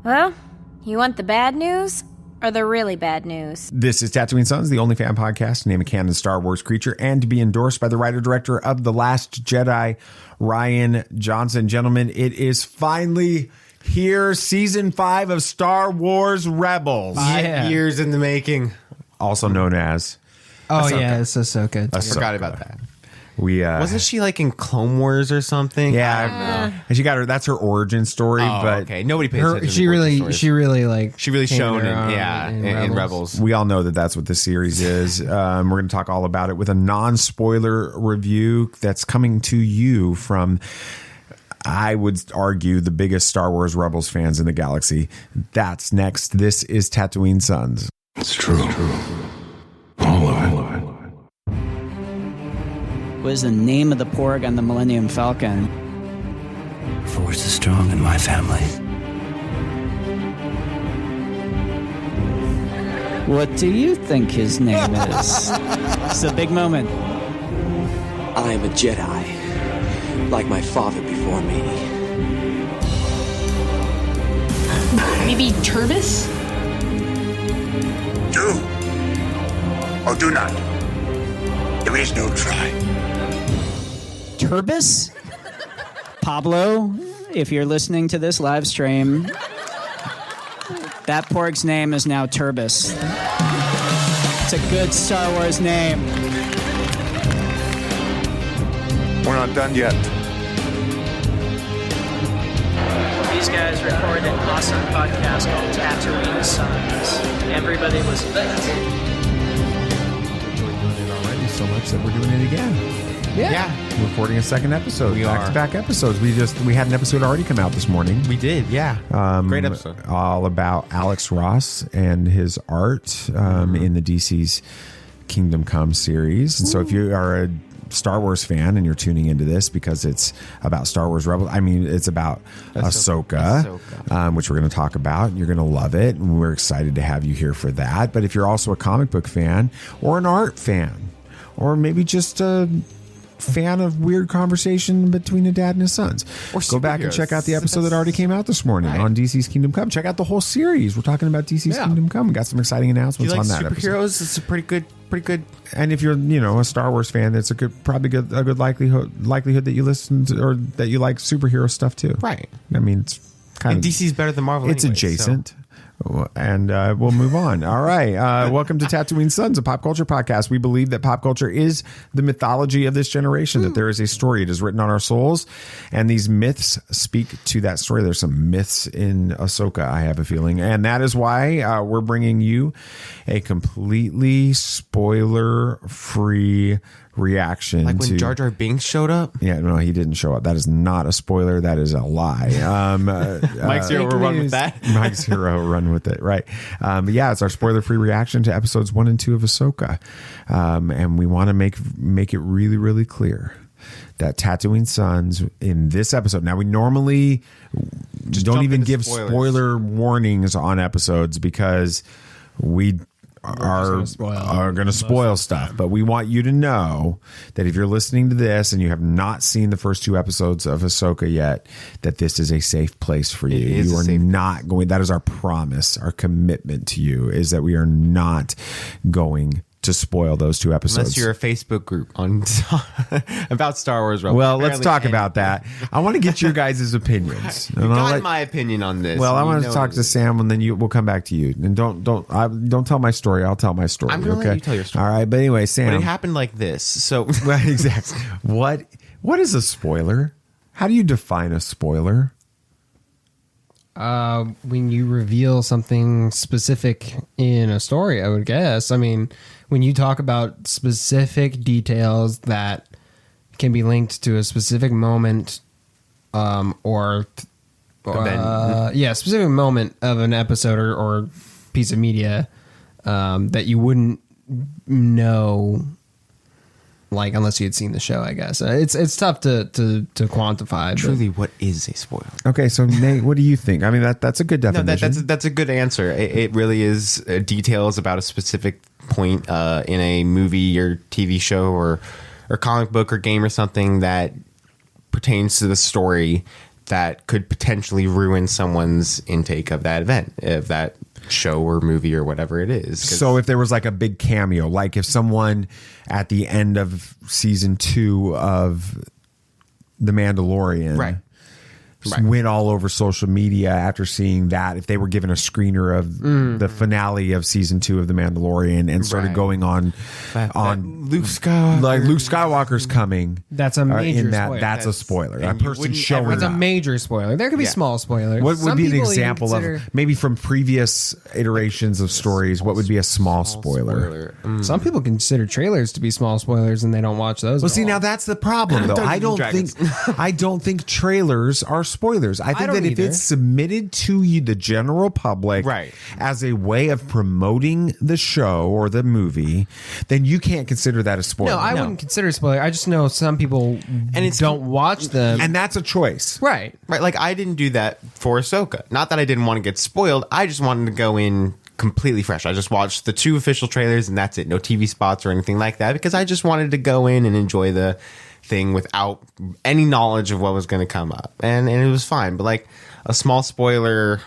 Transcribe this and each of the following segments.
Well, you want the bad news or the really bad news? This is Tatooine Sons, the only fan podcast to name a canon Star Wars creature and to be endorsed by the writer-director of The Last Jedi, Rian Johnson. Gentlemen, it is finally here, Season 5 of Star Wars Rebels. 5 years in the making. Also known as Ahsoka. Yeah, it's Ahsoka. I forgot about that. Wasn't she like in Clone Wars or something? Yeah, and she got her. That's her origin story. But okay, nobody pays attention. She really shone in Rebels. We all know that that's what this series is. We're going to talk all about it with a non-spoiler review that's coming to you from, I would argue, the biggest Star Wars Rebels fans in the galaxy. That's next. This is Tatooine Sons. It's true. All of it. What is the name of the porg on the Millennium Falcon? Force is strong in my family. What do you think his name is? It's a big moment. I am a Jedi, like my father before me. Maybe Turbis? Do or do not. There is no try. Turbis? Pablo, if you're listening to this live stream, that porg's name is now Turbis. It's a good Star Wars name. We're not done yet. These guys recorded an awesome podcast called Tatooine Sons. Everybody was lit. Already so much that we're doing it again. Yeah. Recording a second episode. Back-to-back episodes. We had an episode already come out this morning. We did, yeah. Great episode. All about Alex Ross and his art in the DC's Kingdom Come series. And so if you are a Star Wars fan and you're tuning into this because it's about Star Wars Rebels, I mean, it's about Ahsoka. Which we're going to talk about. You're going to love it, and we're excited to have you here for that. But if you're also a comic book fan or an art fan, or maybe just a fan of weird conversation between a dad and his sons, or go back and check out the episode that already came out this morning on DC's Kingdom Come. Check out the whole series. We're talking about DC's Kingdom Come. We got some exciting announcements on that episode. Superheroes, it's a pretty good. And if you're, a Star Wars fan, it's a good likelihood that you listen to, or that you like superhero stuff too. Right. I mean, it's kind of DC's better than Marvel. It's adjacent. And we'll move on. All right. Welcome to Tatooine Sons, a pop culture podcast. We believe that pop culture is the mythology of this generation, that there is a story. It is written on our souls, and these myths speak to that story. There's some myths in Ahsoka, I have a feeling. And that is why we're bringing you a completely spoiler-free reaction. Like when Jar Jar Binks showed up? Yeah, no, he didn't show up. That is not a spoiler. That is a lie. Mike's hero will run with that. Mike's hero run with it, right? It's our spoiler-free reaction to episodes 1 and 2 of Ahsoka. And we want to make it really, really clear that Tatooine Sons in this episode. Now, we normally don't even give spoiler warnings on episodes because we are going to spoil stuff, but we want you to know that if you're listening to this and you have not seen the first 2 episodes of Ahsoka yet, that this is a safe place for you. You are not going. That is our promise, our commitment to you, is that we are not going to spoil those 2 episodes. Unless you're a Facebook group on about Star Wars Rebels. Well, let's talk about that. I want to get your guys' opinions. You got my opinion on this. Well, I want to talk to Sam, and then we'll come back to you. And don't tell my story. I'll tell my story. I'm going to let you tell your story. All right, but anyway, Sam. But it happened like this. So exactly. What is a spoiler? How do you define a spoiler? When you reveal something specific in a story, I would guess. I mean, when you talk about specific details that can be linked to a specific moment, specific moment of an episode or piece of media that you wouldn't know, like, unless you had seen the show, I guess. It's tough to quantify. Truly, what is a spoiler? Okay, so Nate, what do you think? I mean, that's a good definition. No, that's a good answer. It really is details about a specific point in a movie or TV show or comic book or game or something that pertains to the story that could potentially ruin someone's intake of that event, of that show or movie or whatever it is. So if there was like a big cameo, like if someone at the end of season 2 of The Mandalorian went all over social media after seeing that, if they were given a screener of the finale of season 2 of The Mandalorian and started going on Luke Skywalker, like Luke Skywalker's coming, That's a major spoiler. That's a spoiler. A and you person wouldn't showing That's a up. major spoiler. There could be small spoilers. What would Some be an people even example of maybe from previous iterations of stories? What would be a small spoiler? Some people consider trailers to be small spoilers, and they don't watch those. Well, at see, all. now that's the problem, though. I don't think trailers are spoilers. I think don't that if either. it's submitted to you, the general public, as a way of promoting the show or the movie, then you can't consider that a spoiler. No, I wouldn't consider it a spoiler. I just know some people don't watch them, and that's a choice, right? Right, like I didn't do that for Ahsoka. Not that I didn't want to get spoiled. I just wanted to go in completely fresh. I just watched the 2 official trailers, and that's it. No TV spots or anything like that, because I just wanted to go in and enjoy the thing without any knowledge of what was going to come up, and it was fine. But like a small spoiler,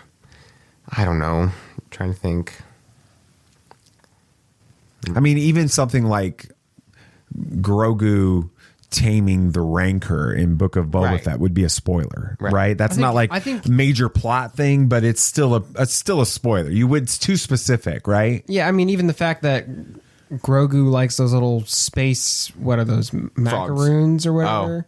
I don't know. I'm trying to think. I mean, even something like Grogu taming the Rancor in Book of Boba Fett would be a spoiler, right? That's not like a major plot thing, but it's still a spoiler. It's too specific, right? Yeah, I mean, even the fact that Grogu likes those little space, what are those, macaroons or whatever?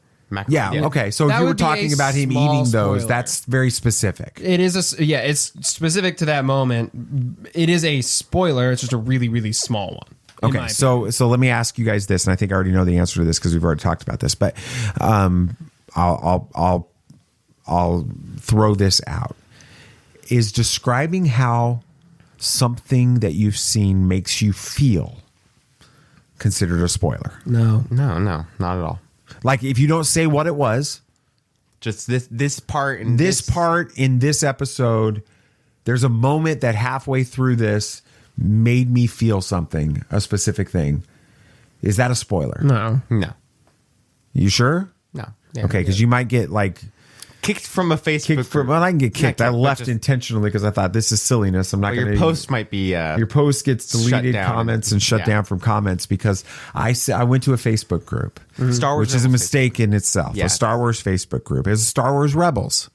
Yeah, okay. So if you were talking about him eating those, that's very specific. It is it's specific to that moment. It is a spoiler. It's just a really, really small one. Okay, so let me ask you guys this, and I think I already know the answer to this because we've already talked about this, but I'll throw this out. Is describing how something that you've seen makes you feel considered a spoiler? No, not at all. Like if you don't say what it was, just this part in part in this episode, there's a moment that halfway through this made me feel something, a specific thing. Is that a spoiler? No. You sure? No. Okay, because you might get like kicked from a Facebook group. Well, I can get kicked. I left intentionally because I thought this is silliness. I'm not going to. Your post might be. Your post gets deleted, comments and shut down from comments because I went to a Facebook group, Star Wars, which is a mistake in itself. A Star Wars Facebook group. It's a Star Wars Rebels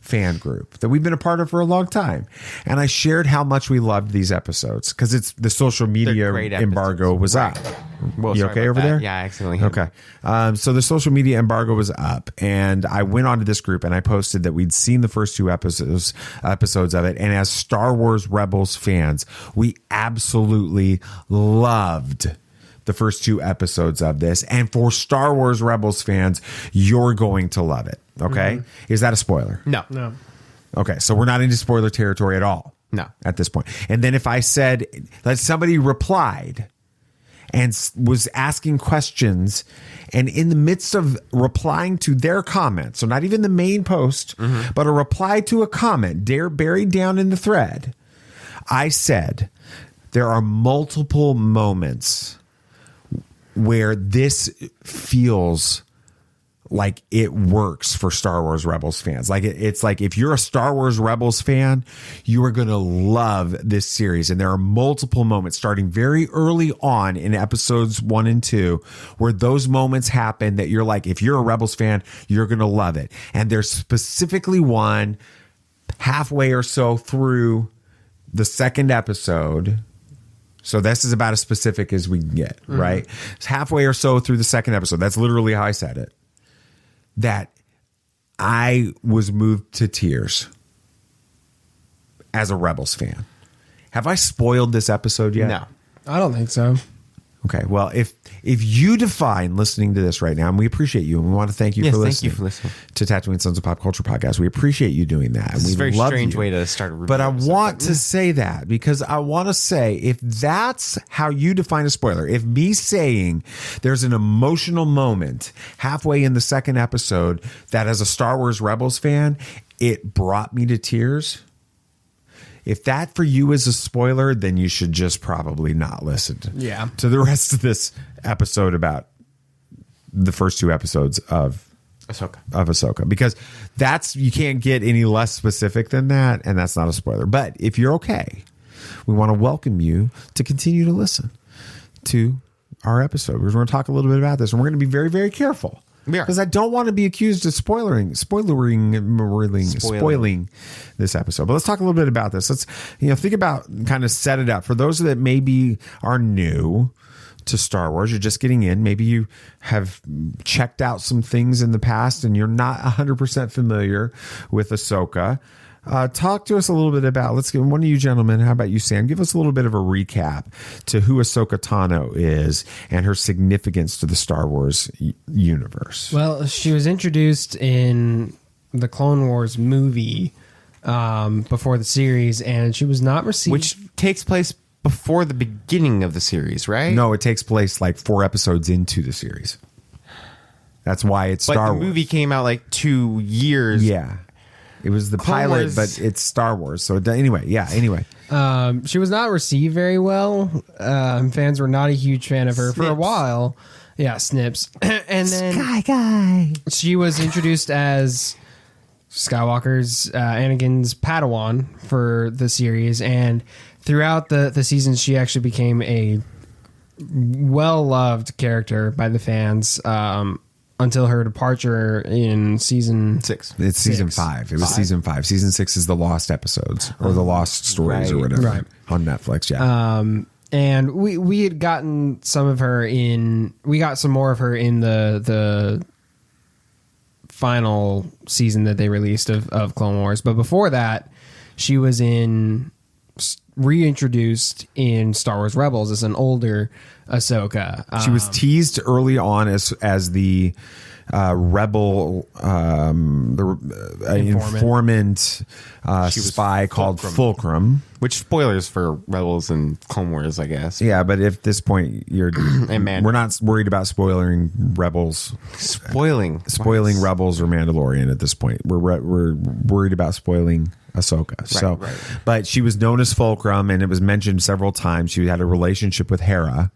fan group that we've been a part of for a long time, and I shared how much we loved these episodes because it's the social media embargo was up. Well, you okay over there? Yeah, I accidentally hit Okay. So the social media embargo was up, and I went onto this group and I posted that we'd seen the first 2 episodes of it, and as Star Wars Rebels fans, we absolutely loved the first 2 episodes of this, and for Star Wars Rebels fans, you're going to love it. Okay, is that a spoiler? No. Okay, so we're not into spoiler territory at all. No, at this point. And then if I said that somebody replied and was asking questions, and in the midst of replying to their comment, so not even the main post, but a reply to a comment buried down in the thread, I said there are multiple moments where this feels like it works for Star Wars Rebels fans. Like it's like if you're a Star Wars Rebels fan, you are going to love this series. And there are multiple moments starting very early on in episodes 1 and 2 where those moments happen that you're like, if you're a Rebels fan, you're going to love it. And there's specifically one halfway or so through the second episode. So this is about as specific as we can get, right? It's halfway or so through the second episode. That's literally how I said it. That I was moved to tears as a Rebels fan. Have I spoiled this episode yet? No. I don't think so. Okay, well, if you define listening to this right now, and we appreciate you, and we want to thank you for listening. Thank you for listening to Tatooine Sons of Pop Culture Podcast. We appreciate you doing that. It's a very strange you. way to start a review. But I want to say that because I want to say if that's how you define a spoiler, if me saying there's an emotional moment halfway in the second episode that as a Star Wars Rebels fan, it brought me to tears. If that for you is a spoiler, then you should just probably not listen to the rest of this episode about the first 2 episodes of Ahsoka, because you can't get any less specific than that, and that's not a spoiler. But if you're okay, we want to welcome you to continue to listen to our episode. We're going to talk a little bit about this, and we're going to be very, very careful. Because I don't want to be accused of spoiling this episode. But let's talk a little bit about this. Let's think about, kind of set it up for those that maybe are new to Star Wars. You're just getting in. Maybe you have checked out some things in the past and you're not 100% familiar with Ahsoka. Talk to us a little bit about, let's get one of you gentlemen. How about you, Sam? Give us a little bit of a recap to who Ahsoka Tano is and her significance to the Star Wars universe. Well, she was introduced in the Clone Wars movie before the series, and she was not received. Which takes place before the beginning of the series, right? No, it takes place like 4 episodes into the series. That's why it's Star Wars. But the movie came out like 2 years. Yeah. It was the pilot, but it's Star Wars. So anyway. She was not received very well. Fans were not a huge fan of her for a while. Yeah, Snips. And then Sky Guy. She was introduced as Skywalker's Anakin's Padawan for the series, and throughout the seasons, she actually became a well-loved character by the fans. Until her departure in season 6. It's season 5. It was season 5. Season 6 is the lost episodes or the lost stories or whatever on Netflix. Yeah. And we had gotten some of her in. We got some more of her in the final season that they released of Clone Wars. But before that, she was reintroduced in Star Wars Rebels as an older Ahsoka. She was teased early on as the rebel, informant spy called Fulcrum. Which spoilers for Rebels and Clone Wars, I guess. Yeah, but at this point, we're not worried about spoiling Rebels. Spoiling Rebels or Mandalorian at this point. We're worried about spoiling Ahsoka. Right. But she was known as Fulcrum, and it was mentioned several times. She had a relationship with Hera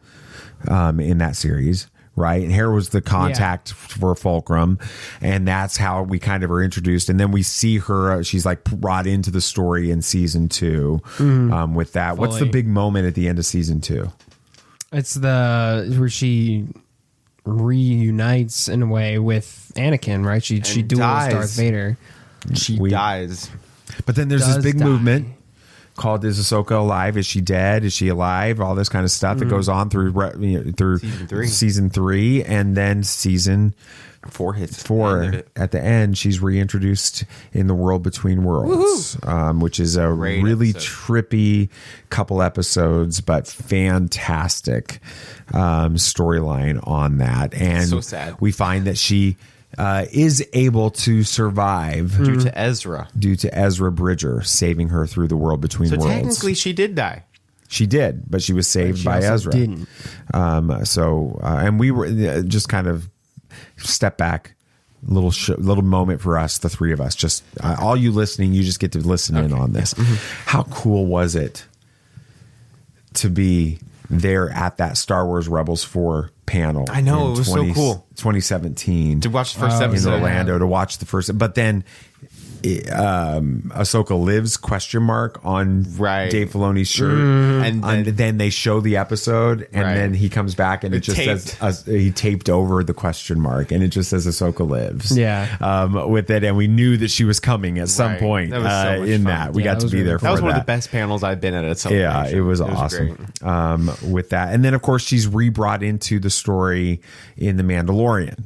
in that series. Right. And Hera was the contact for Fulcrum. And that's how we kind of are introduced. And then we see her. She's like brought into the story in season 2 with that. Fully. What's the big moment at the end of season 2? It's where she reunites in a way with Anakin, right? She duels Darth Vader. She dies. But then there's this big movement called "Is Ahsoka alive? Is she dead? Is she alive?" All this kind of stuff. It goes on through season 3, and then season 4 hits 4 at the end. She's reintroduced in the World Between Worlds, which is a really trippy couple episodes, but fantastic storyline on that. And so sad. We find that she is able to survive due to Ezra Bridger saving her through the World Between Worlds. So technically she did die. She did, but she was saved by Ezra. Didn't. And we were just kind of step back, little moment for us, the three of us. Just all you listening, you just get to listen in on this. How cool was it to be there at that Star Wars Rebels 4 panel? I know, it was so cool. 2017 to watch the first episode in Orlando, to watch the first, but then Ahsoka lives ? On Dave Filoni's shirt, and then they show the episode, and then he comes back and it just says he taped over the ? And it just says Ahsoka lives. With it, and we knew that she was coming at some point. That was so much fun. That we got to be there for that. Was one of the best panels I've been at some point. It was awesome. With that, and then of course she's re-brought into the story in The Mandalorian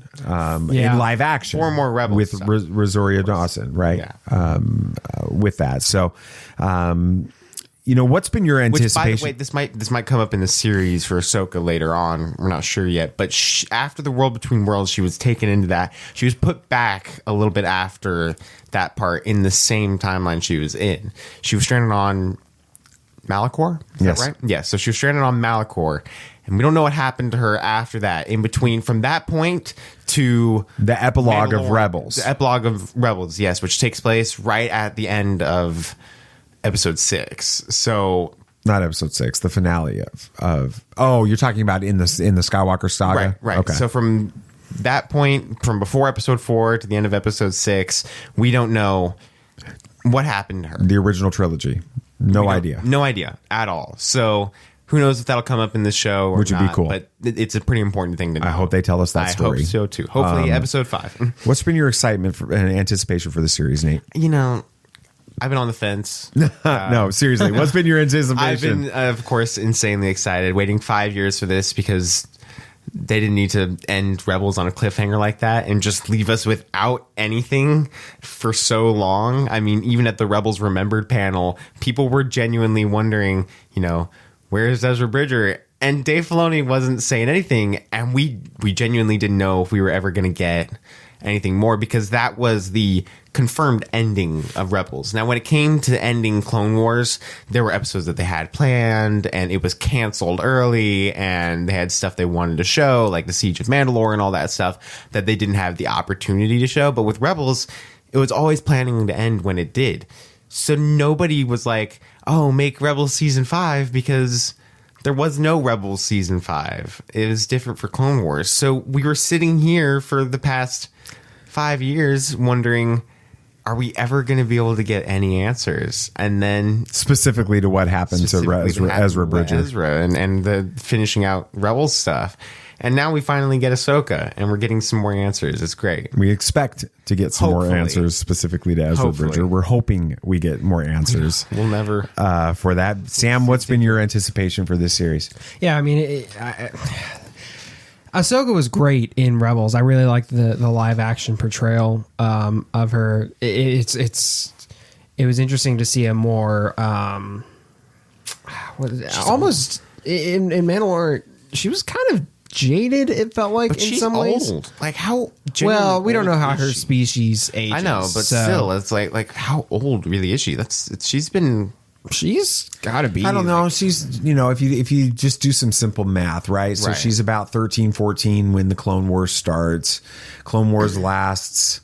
in live action. 4 more Rebels with Rosario Dawson, right? With that, so what's been your anticipation? Which, by the way, this might come up in the series for Ahsoka later on. We're not sure yet, but after the World Between Worlds, she was taken into that. She was put back a little bit after that part in the same timeline she was in. She was stranded on Malachor. Is that right? Yes. So she was stranded on Malachor. And we don't know what happened to her after that. In between, from that point to the epilogue of Rebels. The epilogue of Rebels, yes, which takes place right at the end of episode 6. So not episode 6, the finale of. Oh, you're talking about in the Skywalker saga, right? Okay. So from that point, from before episode 4 to the end of episode 6, we don't know what happened to her. The original trilogy. No idea. No idea at all. So who knows if that'll come up in this show or Which would be not, cool. But it's a pretty important thing to know. I hope they tell us that story. I hope so too. Hopefully episode 5. What's been your excitement and anticipation for the series, Nate? You know, I've been on the fence. No, seriously. What's been your anticipation? I've been, of course, insanely excited, waiting 5 years for this because they didn't need to end Rebels on a cliffhanger like that and just leave us without anything for so long. I mean, even at the Rebels Remembered panel, people were genuinely wondering, you know, where's Ezra Bridger? And Dave Filoni wasn't saying anything, and we genuinely didn't know if we were ever going to get anything more because that was the confirmed ending of Rebels. Now, when it came to ending Clone Wars, there were episodes that they had planned and it was canceled early, and they had stuff they wanted to show, like the Siege of Mandalore and all that stuff that they didn't have the opportunity to show. But with Rebels, it was always planning to end when it did. So nobody was like, oh, make Rebels season 5, because there was no Rebels season 5. It was different for Clone Wars. So we were sitting here for the past 5 years wondering, are we ever going to be able to get any answers? And then specifically to what happened to Ezra Bridger. Ezra and the finishing out Rebels stuff. And now we finally get Ahsoka, and we're getting some more answers. It's great. We expect to get some more answers specifically to Ezra Bridger. We're hoping we get more answers. We'll never. For that. Sam, what's been your anticipation for this series? Yeah, I mean, Ahsoka was great in Rebels. I really liked the live action portrayal of her. It was interesting to see a more almost in Mandalore. She was kind of jaded, it felt like, but in she's some ways. Old. Like how? Well, we don't know how her she? species ages. I know, but still, it's like how old really is she? She's got to be. I don't know. She's, if you just do some simple math, right? So she's about 13, 14 when the Clone Wars starts. Clone Wars lasts,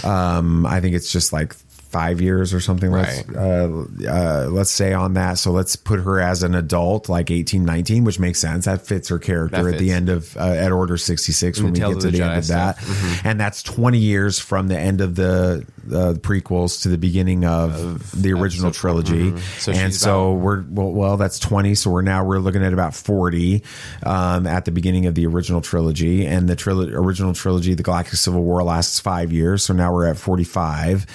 I think it's just like 5 years or something. Right. Let's say on that. So let's put her as an adult, like 18, 19, which makes sense. That fits her character at the end of at Order 66 when we get to the end of that. Mm-hmm. And that's 20 years from the end of the prequels to the beginning of the original trilogy. Mm-hmm. So that's 20. So we're looking at about 40 at the beginning of the original trilogy. And the original trilogy, the Galactic Civil War, lasts 5 years. So now we're at 45.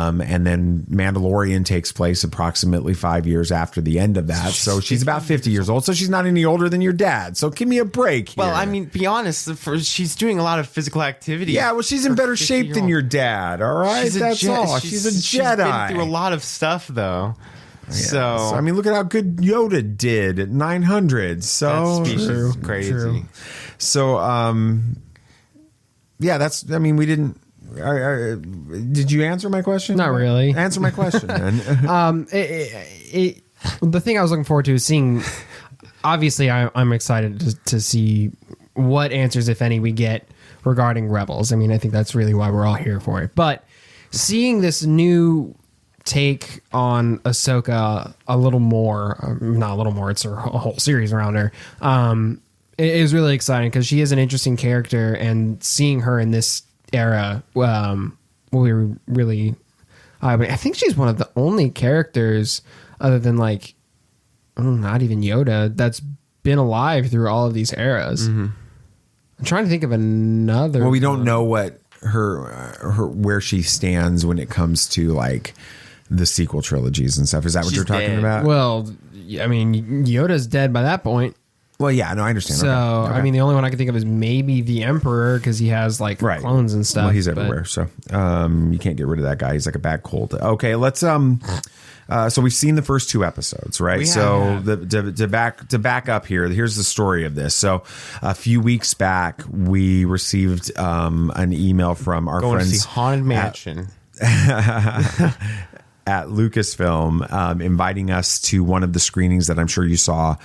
And then Mandalorian takes place approximately 5 years after the end of that. So she's about 50 years old. So she's not any older than your dad. So give me a break here. Well, I mean, be honest. She's doing a lot of physical activity. Yeah, well, she's in better shape than your dad. All right, that's all. She's a Jedi. She's been through a lot of stuff, though. Yeah. So I mean, look at how good Yoda did at 900. So that speech is crazy. True. So, yeah, that's. I mean, we didn't. Did you answer my question? Not really. Answer my question. Then. The thing I was looking forward to is seeing. Obviously, I'm excited to see what answers, if any, we get regarding Rebels. I mean, I think that's really why we're all here for it. But seeing this new take on Ahsoka a little more, not a little more, it's her whole series around her. It is really exciting because she is an interesting character, and seeing her in this era, we were really. I think she's one of the only characters, other than not even Yoda, that's been alive through all of these eras. Mm-hmm. I'm trying to think of another. Well, we don't know what her where she stands when it comes to the sequel trilogies and stuff. Is that what you're talking about? Well, I mean, Yoda's dead by that point. Well, yeah, no, I understand. So, okay. I mean, the only one I can think of is maybe the Emperor, because he has clones and stuff. Well, he's everywhere, so you can't get rid of that guy. He's like a bad cold. Okay, let's so we've seen the first 2 episodes, right? To back up here, here's the story of this. So a few weeks back, we received an email from our friends to see Haunted Mansion. At Lucasfilm, inviting us to one of the screenings that I'm sure you saw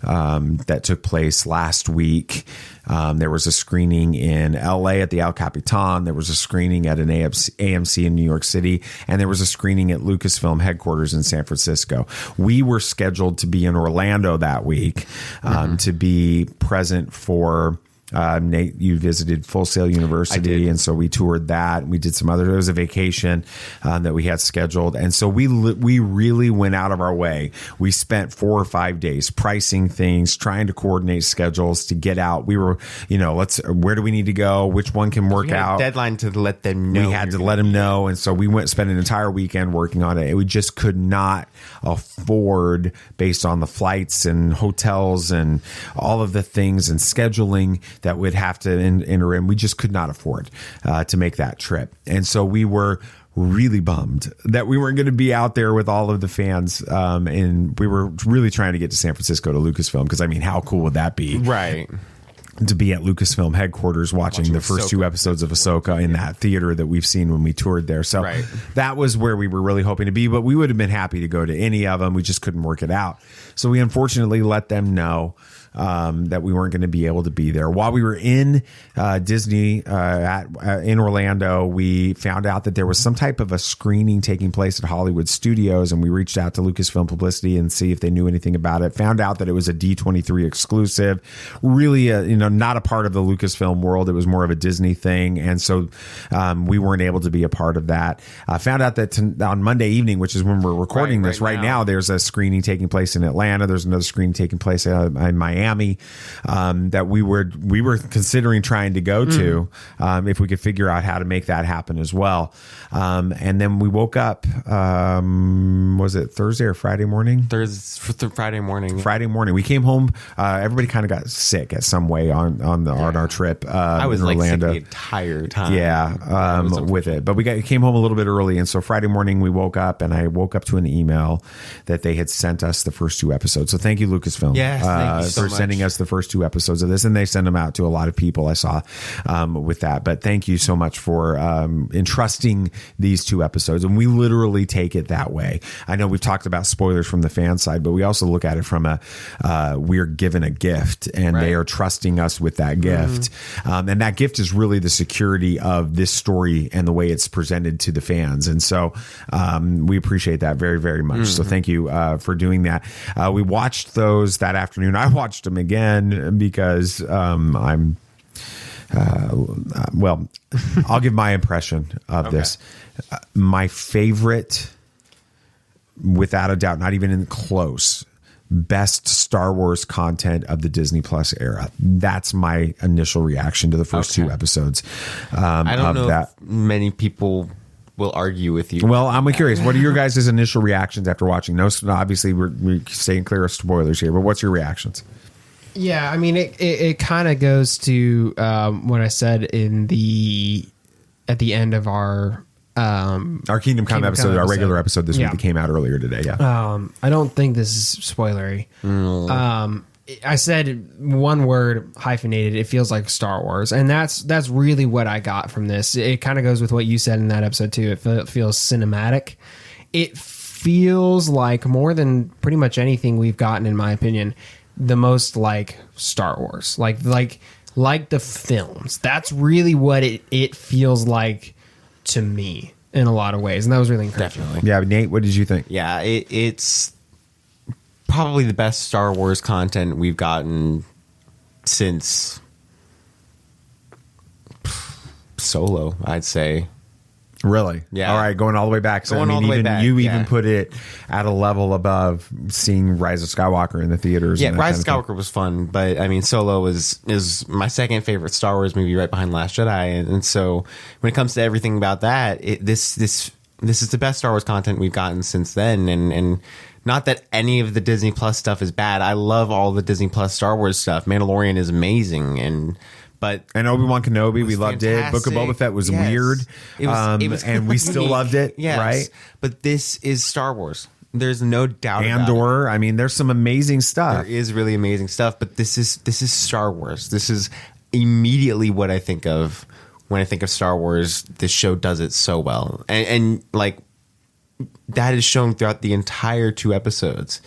that took place last week. There was a screening in LA at the El Capitan. There was a screening at an AMC in New York City. And there was a screening at Lucasfilm headquarters in San Francisco. We were scheduled to be in Orlando that week to be present for Nate, you visited Full Sail University, and so we toured that. We did some other. It was a vacation that we had scheduled, and so we really went out of our way. We spent 4 or 5 days pricing things, trying to coordinate schedules to get out. We were, where do we need to go? Which one can work out? Deadline to let them know. We had to let them know, and so we spent an entire weekend working on it. We just could not afford, based on the flights and hotels and all of the things and scheduling that would have to enter in. We just could not afford to make that trip, and so we were really bummed that we weren't going to be out there with all of the fans. And we were really trying to get to San Francisco to Lucasfilm, because how cool would that be? Right. To be at Lucasfilm headquarters watching the first 2 episodes of Ahsoka in that theater that we've seen when we toured there. So that was where we were really hoping to be, but we would have been happy to go to any of them. We just couldn't work it out. So we unfortunately let them know that we weren't going to be able to be there. While we were in Disney in Orlando, we found out that there was some type of a screening taking place at Hollywood Studios, and we reached out to Lucasfilm Publicity and see if they knew anything about it. Found out that it was a D23 exclusive, really not a part of the Lucasfilm world. It was more of a Disney thing, and so we weren't able to be a part of that. Found out that on Monday evening, which is when we're recording this right now, there's a screening taking place in Atlanta. There's another screening taking place in Miami. That we were considering trying to go to if we could figure out how to make that happen as well. And then we woke up, was it Thursday or Friday morning? Friday morning. Friday morning. We came home. Everybody kind of got sick at some way on our trip. I was in Orlando. sick the entire time. Yeah, with it. But we came home a little bit early, and so Friday morning we woke up, and I woke up to an email that they had sent us the first 2 episodes. So thank you, Lucasfilm. Yes, thank you so much. Sending us the first 2 episodes of this, and they send them out to a lot of people I saw with that. But thank you so much for entrusting these 2 episodes, and we literally take it that way. I know we've talked about spoilers from the fan side, but we also look at it from we're given a gift, and they are trusting us with that gift, and that gift is really the security of this story and the way it's presented to the fans, and so we appreciate that very, very much. So thank you for doing that. We watched those that afternoon. I watched them again because I'm I'll give my impression of this. My favorite, without a doubt, not even in close, best Star Wars content of the Disney Plus era. That's my initial reaction to the first 2 episodes. I don't know if many people will argue with you. Well, I'm curious. What are your guys' initial reactions after watching? No, obviously we're staying clear of spoilers here, but what's your reactions? Yeah, I mean, it kind of goes to what I said at the end of our Kingdom Come episode, our regular episode this week that came out earlier today. Yeah. I don't think this is spoilery. I said one word, hyphenated. It feels like Star Wars, and that's really what I got from this. It kind of goes with what you said in that episode too. It feels cinematic. It feels like, more than pretty much anything we've gotten, in my opinion, the most like Star Wars, like the films. That's really what it feels like to me in a lot of ways, and that was really encouraging. Definitely. Yeah, Nate, what did you think? Yeah, it's probably the best Star Wars content we've gotten since Solo, I'd say. Really? Yeah. All right, going all the way back. So Going all the way back, you yeah. even put it at a level above seeing Rise of Skywalker in the theaters. Yeah, and that Rise of kind of Skywalker was fun, but I mean, Solo is my second favorite Star Wars movie, right behind Last Jedi, and so when it comes to everything about that, this is the best Star Wars content we've gotten since then, and not that any of the Disney Plus stuff is bad. I love all the Disney Plus Star Wars stuff. Mandalorian is amazing, and Obi-Wan Kenobi, we loved fantastic. it. Book of Boba Fett was Yes. weird, It was and we still loved it, yes. right? But this is Star Wars. There's no doubt about it. Andor, I mean, there's some amazing There stuff. is really amazing stuff, but this is Star Wars. This is immediately what I think of when I think of Star Wars. This show does it so well, and like that is shown throughout the entire 2 episodes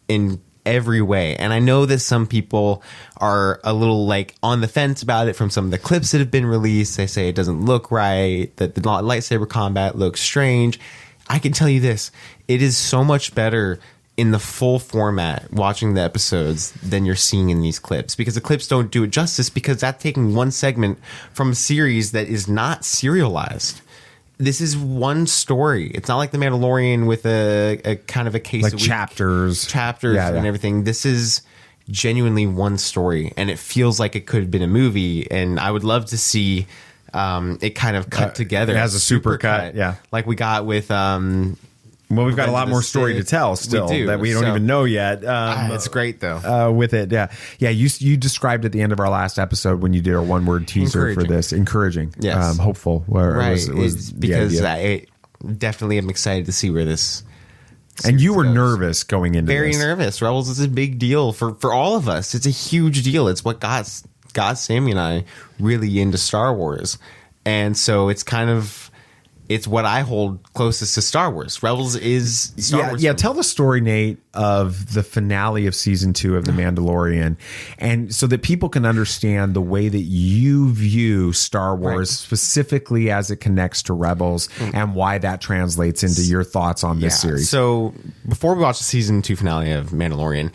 in every way. And I know that some people are a little like on the fence about it from some of the clips that have been released. They say it doesn't look right, that the lightsaber combat looks strange. I can tell you this, it is so much better in the full format watching the episodes than you're seeing in these clips, because the clips don't do it justice, because that's taking one segment from a series that is not serialized. This is one story. It's not like The Mandalorian with a kind of a case like a week, chapters and everything. This is genuinely one story, and it feels like it could have been a movie. And I would love to see it kind of cut together as a super cut, like we got with well, we've got a lot more story to tell still that we don't even know yet. It's great though. With it, you described at the end of our last episode when you did our one word teaser for this, encouraging, yes, hopeful, right? Was because I definitely am excited to see where this. And you were nervous going into very this. nervous. Rebels is a big deal for all of us. It's a huge deal. It's what got Sammy and I really into Star Wars, and so it's kind of. It's what I hold closest to Star Wars. Rebels is Star Wars. Yeah, tell the story, Nate, of the finale of season 2 of The Mandalorian, and so that people can understand the way that you view Star Wars, specifically as it connects to Rebels, and why that translates into your thoughts on this series. So before we watched the season 2 finale of Mandalorian,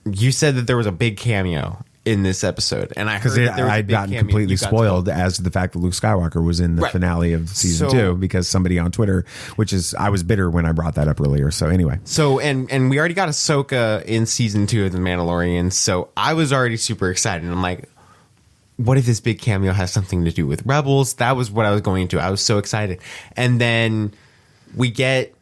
you said that there was a big cameo in this episode, and I heard that there was I'd gotten completely spoiled as to the fact that Luke Skywalker was in the finale of season 2, because somebody on Twitter, I was bitter when I brought that up earlier. So anyway, and we already got Ahsoka in season 2 of The Mandalorian, so I was already super excited. And I'm like, what if this big cameo has something to do with Rebels? That was what I was going into. I was so excited, and then we get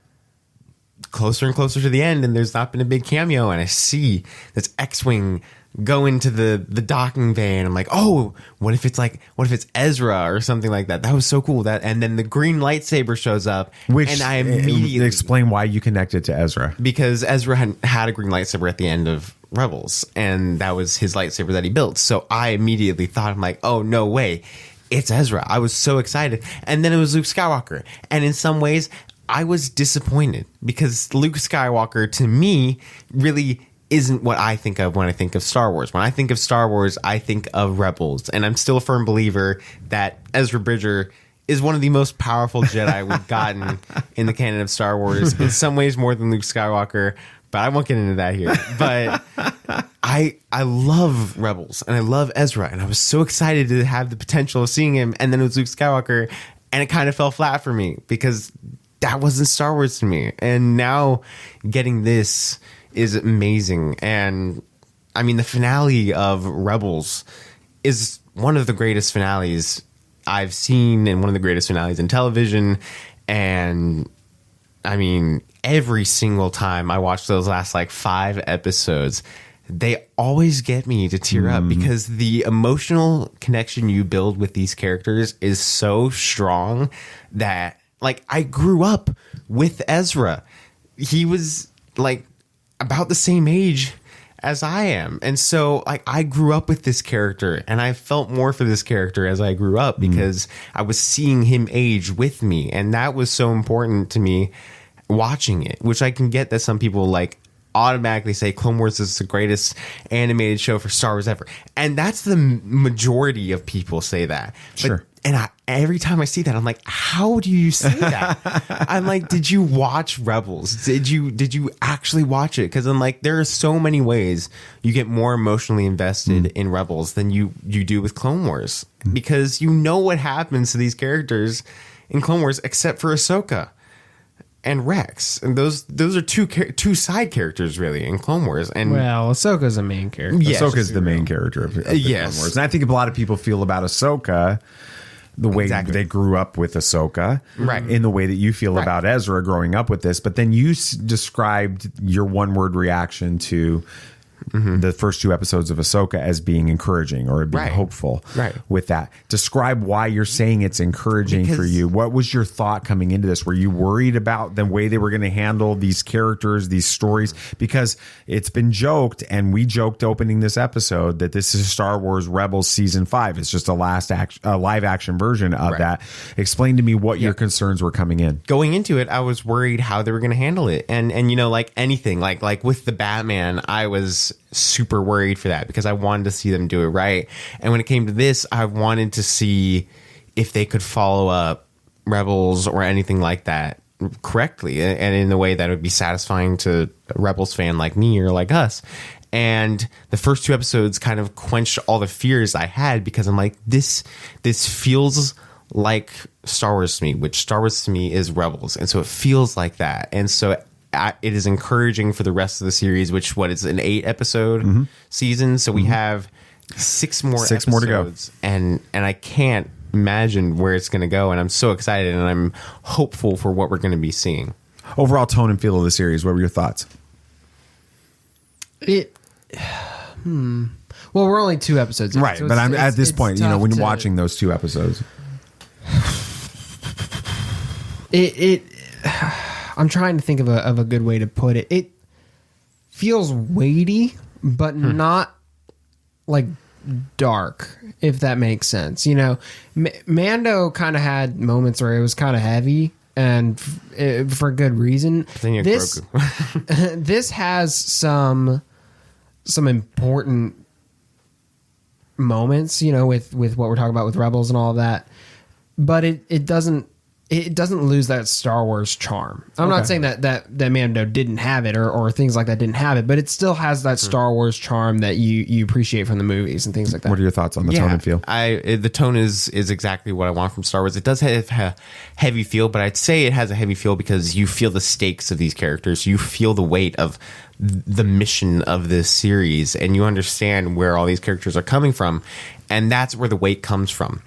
closer and closer to the end, and there's not been a big cameo, and I see this X-wing go into the docking bay, and I'm like, oh, what if it's Ezra or something like that? That was so cool. And then the green lightsaber shows up, and I immediately explain why you connected to Ezra, because Ezra had a green lightsaber at the end of Rebels, and that was his lightsaber that he built. So I immediately thought, I'm like, oh, no way, it's Ezra. I was so excited. And then it was Luke Skywalker, and in some ways I was disappointed, because Luke Skywalker to me really isn't what I think of when I think of Star Wars. When I think of Star Wars, I think of Rebels. And I'm still a firm believer that Ezra Bridger is one of the most powerful Jedi we've gotten in the canon of Star Wars. In some ways more than Luke Skywalker, but I won't get into that here. But I love Rebels, and I love Ezra, and I was so excited to have the potential of seeing him. And then it was Luke Skywalker, and it kind of fell flat for me, because that wasn't Star Wars to me. And now getting this is amazing. And I mean, the finale of Rebels is one of the greatest finales I've seen, and one of the greatest finales in television. And I mean, every single time I watch those last 5 episodes, they always get me to tear up, because the emotional connection you build with these characters is so strong that I grew up with Ezra. He was about the same age as I am. And so I grew up with this character, and I felt more for this character as I grew up, because I was seeing him age with me. And that was so important to me watching it, which I can get that some people automatically say Clone Wars is the greatest animated show for Star Wars ever. And that's the majority of people say that. Sure. And every time I see that, I'm like, how do you say that? I'm like, did you watch Rebels? Did you actually watch it? Because I'm like, there are so many ways you get more emotionally invested in Rebels than you do with Clone Wars, because you know what happens to these characters in Clone Wars, except for Ahsoka and Rex, and those are two side characters really in Clone Wars. And Ahsoka's the main character. Yes, Ahsoka's the main character of the Clone Wars, and I think a lot of people feel about Ahsoka the way they grew up with Ahsoka, in the way that you feel about Ezra growing up with this. But then you described your one-word reaction to the first 2 episodes of Ahsoka as being encouraging, or being hopeful with that. Describe why you're saying it's encouraging for you. What was your thought coming into this? Were you worried about the way they were going to handle these characters, these stories? Because it's been joked, and we joked opening this episode, that this is Star Wars Rebels Season 5. It's just a live action version of that. Explain to me what your concerns were coming in. Going into it, I was worried how they were going to handle it. And anything, like with the Batman, I was super worried for that, because I wanted to see them do it right. And when it came to this, I wanted to see if they could follow up Rebels or anything like that correctly and in the way that would be satisfying to a Rebels fan like me or like us. And the first 2 episodes kind of quenched all the fears I had, because I'm like, this feels like Star Wars to me, which Star Wars to me is Rebels. And so it feels like that. And so it is encouraging for the rest of the series, which is an 8 episode season. So we have 6 more to go. And I can't imagine where it's going to go. And I'm so excited, and I'm hopeful for what we're going to be seeing. Overall tone and feel of the series, what were your thoughts? Well, we're only 2 episodes in, right? so but I'm at this point, when you're to, watching those 2 episodes, I'm trying to think of a good way to put it. It feels weighty, but not like dark, if that makes sense. Mando kind of had moments where it was kind of heavy, and for good reason. This has some important moments, with what we're talking about with Rebels and all of that, but it doesn't lose that Star Wars charm. I'm not saying that Mando didn't have it or things like that didn't have it, but it still has that Star Wars charm that you appreciate from the movies and things like that. What are your thoughts on the tone and feel? The tone is exactly what I want from Star Wars. It does have a heavy feel, but I'd say it has a heavy feel because you feel the stakes of these characters. You feel the weight of the mission of this series, and you understand where all these characters are coming from, and that's where the weight comes from.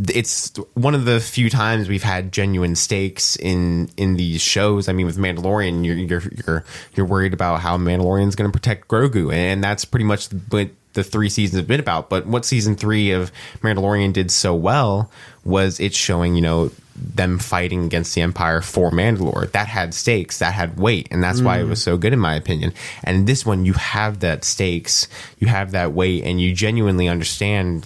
It's one of the few times we've had genuine stakes in these shows. I mean, with Mandalorian, you're worried about how Mandalorian's going to protect Grogu, and that's pretty much what the 3 seasons have been about. But what season 3 of Mandalorian did so well was it's showing, them fighting against the Empire for Mandalore. That had stakes, that had weight, and that's why it was so good, in my opinion. And in this one, you have that stakes, you have that weight, and you genuinely understand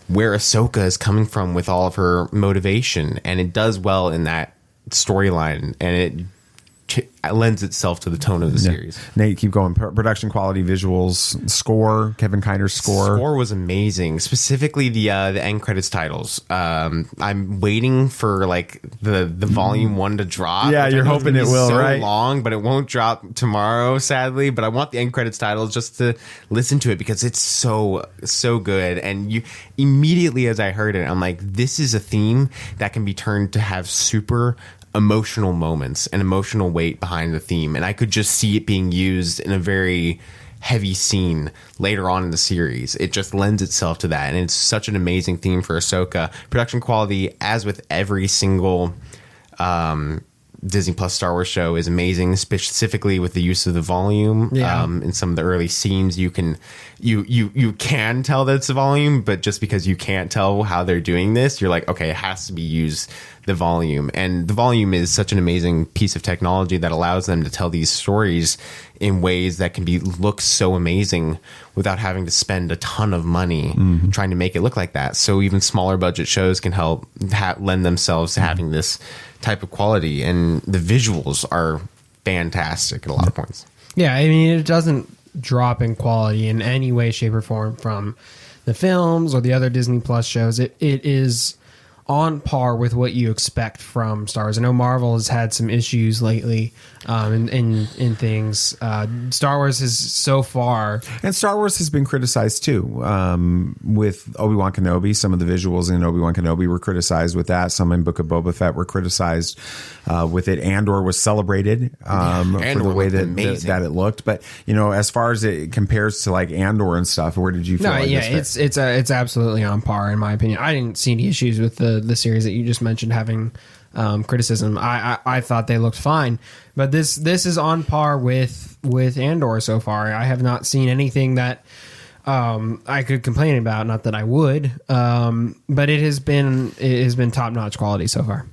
where Ahsoka is coming from with all of her motivation, and it does well in that storyline, and it lends itself to the tone of the series. Nate, keep going. Production quality, visuals, score. Kevin Kiner's score was amazing. Specifically the end credits titles. I'm waiting for the volume 1 to drop. Yeah, you're hoping it will. Right? Long, but it won't drop tomorrow, sadly. But I want the end credits titles just to listen to it because it's so good. And you immediately, as I heard it, I'm like, this is a theme that can be turned to have super emotional moments and emotional weight behind the theme, and I could just see it being used in a very heavy scene later on in the series. It just lends itself to that, and it's such an amazing theme for Ahsoka. Production quality, as with every single Disney Plus Star Wars show, is amazing, specifically with the use of the volume. In some of the early scenes, you can tell that it's a volume, but just because you can't tell how they're doing this, you're like, okay, it has to be used the volume. And the volume is such an amazing piece of technology that allows them to tell these stories in ways that can look so amazing without having to spend a ton of money trying to make it look like that. So even smaller budget shows can help lend themselves to having this type of quality, and the visuals are fantastic at a lot of points. Yeah, I mean, it doesn't drop in quality in any way, shape, or form from the films or the other Disney Plus shows. It is on par with what you expect from Star Wars. I know Marvel has had some issues lately in things. Star Wars has so far... And Star Wars has been criticized too. With Obi-Wan Kenobi, some of the visuals in Obi-Wan Kenobi were criticized with that. Some in Book of Boba Fett were criticized with it. Andor was celebrated for the way that it looked. But, as far as it compares to Andor and stuff, where did you feel it's absolutely on par, in my opinion. I didn't see any issues with the series that you just mentioned having criticism. I thought they looked fine, but this is on par with Andor so far. I have not seen anything that I could complain about. Not that I would, but it has been top notch quality so far.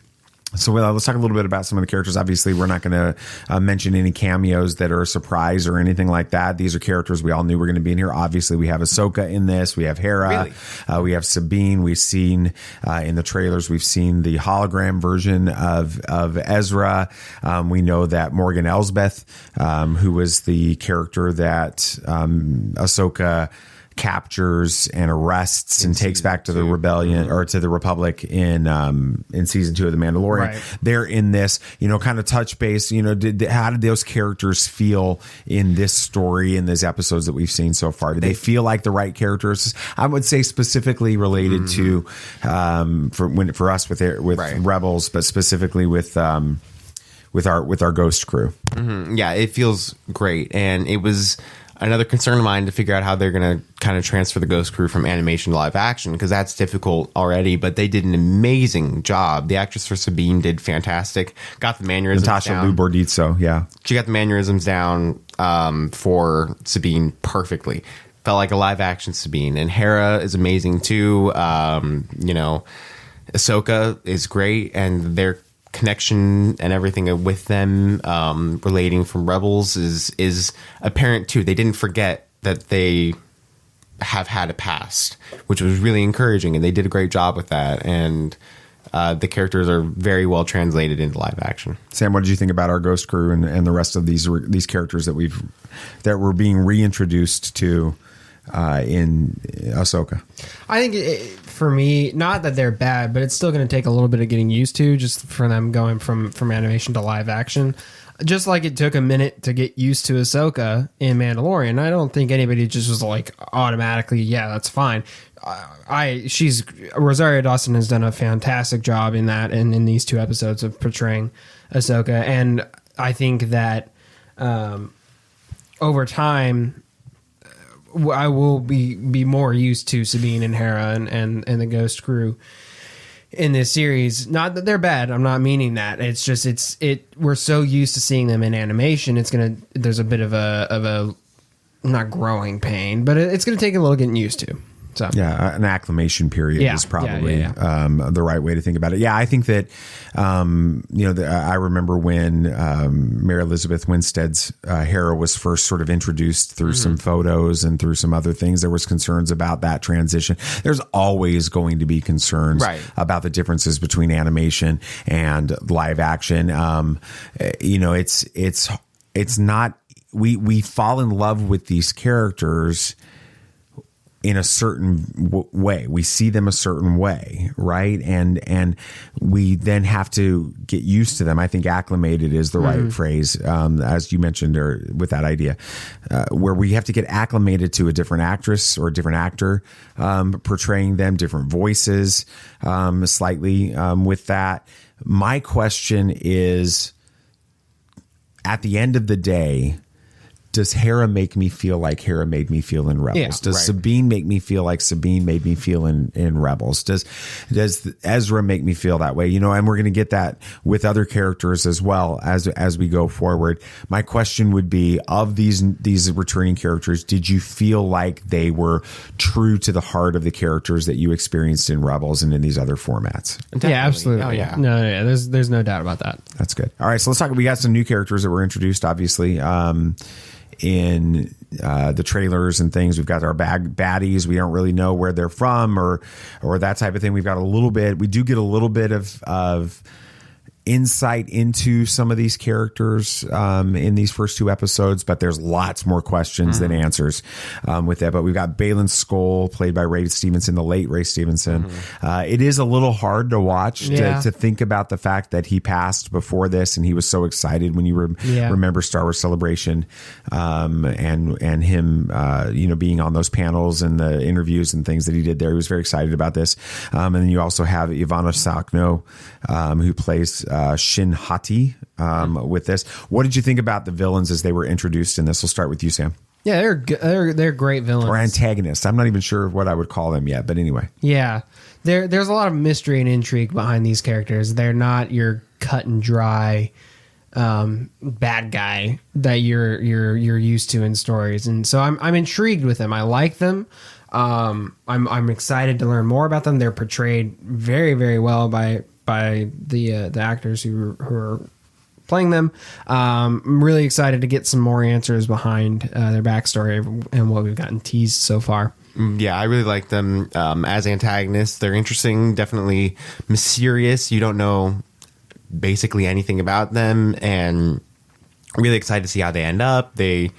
So let's talk a little bit about some of the characters. Obviously, we're not going to mention any cameos that are a surprise or anything like that. These are characters we all knew were going to be in here. Obviously, we have Ahsoka in this. We have Hera. Really? We have Sabine. We've seen in the trailers, we've seen the hologram version of Ezra. We know that Morgan Elsbeth, who was the character that Ahsoka captures and arrests and takes back to the rebellion or to the Republic in season 2 of The Mandalorian. Right. They're in this, kind of touch base, how did those characters feel in this story, in these episodes that we've seen so far? Do they feel like the right characters? I would say specifically related to, for us with Rebels, but specifically with our Ghost crew. Yeah, it feels great. And it was another concern of mine to figure out how they're going to kind of transfer the Ghost crew from animation to live action, because that's difficult already, but they did an amazing job. The actress for Sabine did fantastic. Got the mannerisms Natasha down. Lubordizzo, yeah. She got the mannerisms down for Sabine perfectly. Felt like a live action Sabine. And Hera is amazing too. Ahsoka is great, and their connection and everything with them relating from Rebels is apparent too. They didn't forget that they have had a past, which was really encouraging, and they did a great job with that. And the characters are very well translated into live action. Sam, what did you think about our Ghost crew and the rest of these characters that we're being reintroduced to in Ahsoka? I think for me, not that they're bad, but it's still going to take a little bit of getting used to, just for them going from animation to live action. Just like it took a minute to get used to Ahsoka in Mandalorian. I don't think anybody just was like automatically, yeah, that's fine. Rosario Dawson has done a fantastic job in that and in these 2 episodes of portraying Ahsoka. And I think that over time, I will be more used to Sabine and Hera and the Ghost crew in this series. Not that they're bad. I'm not meaning that. It's just we're so used to seeing them in animation. There's a bit of a not growing pain, but it's gonna take a little getting used to. So yeah, an acclimation period is probably the right way to think about it. Yeah, I think that I remember when Mary Elizabeth Winstead's Hera was first sort of introduced through some photos and through some other things. There was concerns about that transition. There's always going to be concerns about the differences between animation and live action. It's not. We fall in love with these characters in a certain way. We see them a certain way, right? And we then have to get used to them. I think acclimated is the right phrase, as you mentioned, or with that idea, where we have to get acclimated to a different actress or a different actor portraying them, different voices, slightly with that. My question is, at the end of the day, does Hera make me feel like Hera made me feel in Rebels? Yeah, does Sabine make me feel like Sabine made me feel in Rebels? Does Ezra make me feel that way? And we're going to get that with other characters as well as we go forward. My question would be, of these returning characters, did you feel like they were true to the heart of the characters that you experienced in Rebels and in these other formats? Definitely. Yeah, absolutely. Oh, yeah. No, there's no doubt about that. That's good. All right, so let's talk. We got some new characters that were introduced, obviously. In the trailers and things, we've got our baddies. We don't really know where they're from or that type of thing. We do get a little bit of insight into some of these characters in these first 2 episodes, but there's lots more questions than answers with that. But we've got Baylan Skoll, played by Ray Stevenson, the late Ray Stevenson. It is a little hard to watch to think about the fact that he passed before this, and he was so excited when you remember Star Wars Celebration and him being on those panels and the interviews and things that he did there. He was very excited about this. And then you also have Ivana Sakno, who plays Shin Hati with this. What did you think about the villains as they were introduced in this? We'll start with you, Sam. Yeah, they're great villains. Or antagonists. I'm not even sure what I would call them yet, but anyway. Yeah. There's a lot of mystery and intrigue behind these characters. They're not your cut and dry bad guy that you're used to in stories. And so I'm intrigued with them. I like them. I'm excited to learn more about them. They're portrayed very, very well by the actors who are playing them. I'm really excited to get some more answers behind their backstory and what we've gotten teased so far. Yeah, I really like them as antagonists. They're interesting, definitely mysterious. You don't know basically anything about them, and really excited to see how they end up. They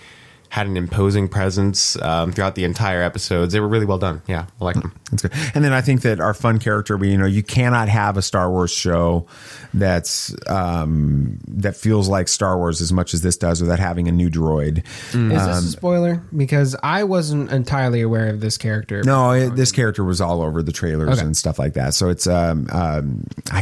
had an imposing presence throughout the entire episodes. They were really well done. Yeah, I like them. That's good. And then I think that our fun character, you cannot have a Star Wars show that's that feels like Star Wars as much as this does without having a new droid. Is this a spoiler? Because I wasn't entirely aware of this character. No, this character was all over the trailers and stuff like that. So it's I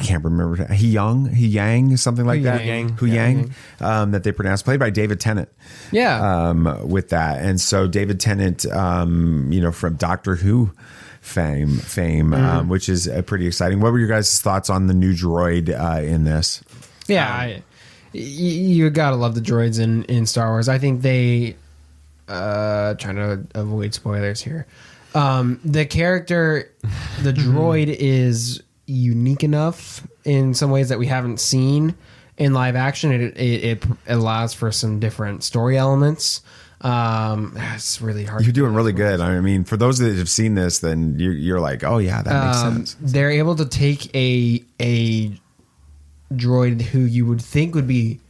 can't remember He Yang, something like that. Hu Yang, that they pronounce, played by David Tennant. Yeah. With that, and so David Tennant, from Doctor Who fame, which is pretty exciting. What were your guys' thoughts on the new droid in this? Yeah, you gotta love the droids in Star Wars. I think they trying to avoid spoilers here. The character, the droid, is unique enough in some ways that we haven't seen in live action. It allows for some different story elements. It's really hard. You're doing really good. I mean, for those that have seen this, then you're like, oh yeah, that makes sense. They're able to take a droid who you would think would be,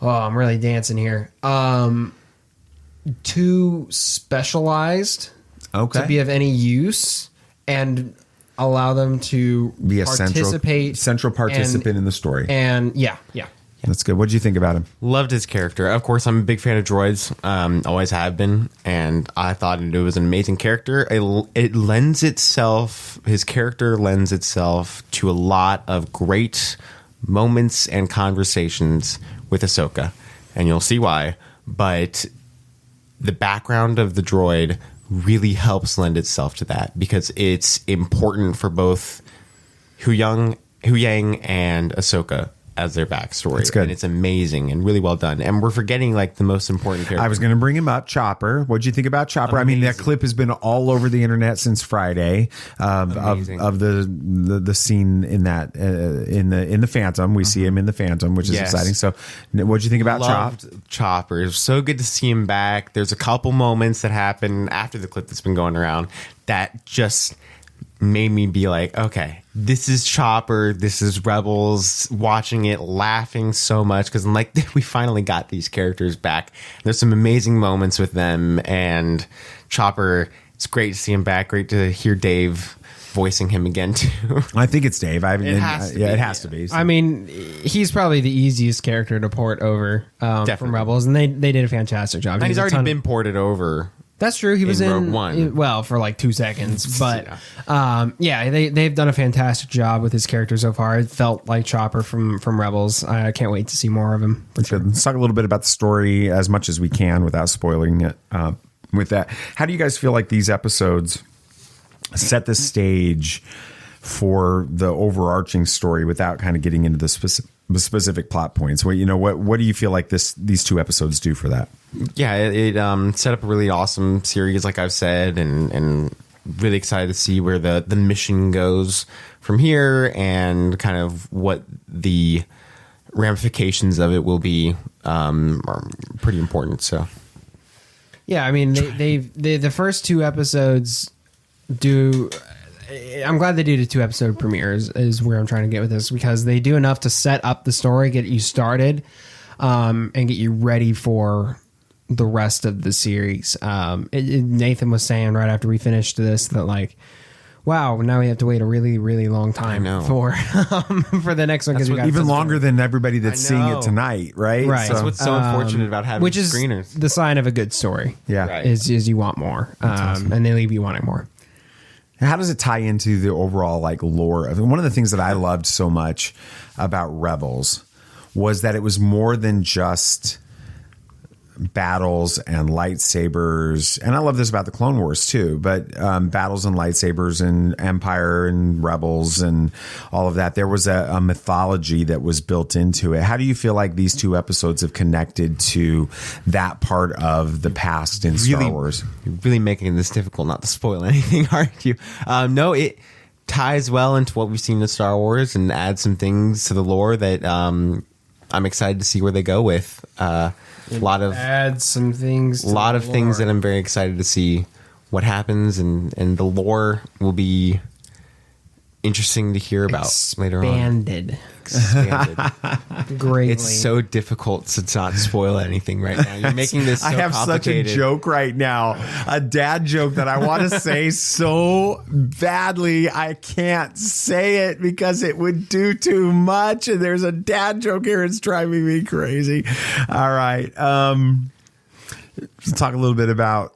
I'm really dancing here, too specialized to be of any use, and allow them to be a participate, central participant in the story. And yeah. That's good. What did you think about him? Loved his character. Of course, I'm a big fan of droids. Always have been. And I thought it was an amazing character. His character lends itself to a lot of great moments and conversations with Ahsoka. And you'll see why. But the background of the droid really helps lend itself to that, because it's important for both Hu Yang and Ahsoka as their backstory. It's good. And it's amazing and really well done. And we're forgetting the most important character. I was going to bring him up, Chopper. What'd you think about Chopper? Amazing. I mean, that clip has been all over the internet since Friday of the scene in that in the Phantom. We see him in the Phantom, which is exciting. So, what'd you think about Chopper? It was so good to see him back. There's a couple moments that happen after the clip that's been going around that just made me be like, okay, this is Chopper, this is Rebels, watching it, laughing so much, because I'm like, we finally got these characters back. There's some amazing moments with them, and Chopper, it's great to see him back, great to hear Dave voicing him again too. I think it's Dave. It has to be. So. I mean, he's probably the easiest character to port over from Rebels, and they did a fantastic job. And he's already been ported over. That's true. He was in Rogue One. Well, for 2 seconds, but they've done a fantastic job with his character so far. It felt like Chopper from Rebels. I can't wait to see more of him. Sure. Let's talk a little bit about the story as much as we can without spoiling it. With that, how do you guys feel like these episodes set the stage for the overarching story without kind of getting into the specific plot points? What do you feel like these 2 episodes do for that? Yeah, it set up a really awesome series, like I've said, and really excited to see where the mission goes from here, and kind of what the ramifications of it will be are pretty important. So, yeah, I mean, the first 2 episodes do. I'm glad they do the 2 episode premieres is where I'm trying to get with this, because they do enough to set up the story, get you started, and get you ready for the rest of the series. Nathan was saying right after we finished this that wow, now we have to wait a really, really long time for the next one, because we got even longer than everybody that's seeing it tonight, right? Right. That's what's so unfortunate about having which is screeners. The sign of a good story. Yeah, right. is you want more, awesome. And they leave you wanting more. How does it tie into the overall lore? I mean, one of the things that I loved so much about Rebels was that it was more than just battles and lightsabers, and I love this about the Clone Wars too, but battles and lightsabers and Empire and Rebels and all of that. There was a mythology that was built into it. How do you feel like these 2 episodes have connected to that part of the past in Star Wars? You're really making this difficult not to spoil anything, aren't you? No, it ties well into what we've seen in Star Wars and adds some things to the lore that I'm excited to see where they go with. Add some things. A lot of things that I'm very excited to see what happens, and the lore will be interesting to hear about later on. Expanded. Greatly. It's so difficult to not spoil anything right now. You're making this so I have such a joke right now, a dad joke that I want to say so badly. I can't say it because it would do too much. And there's a dad joke here. It's driving me crazy. All right. Let's talk a little bit about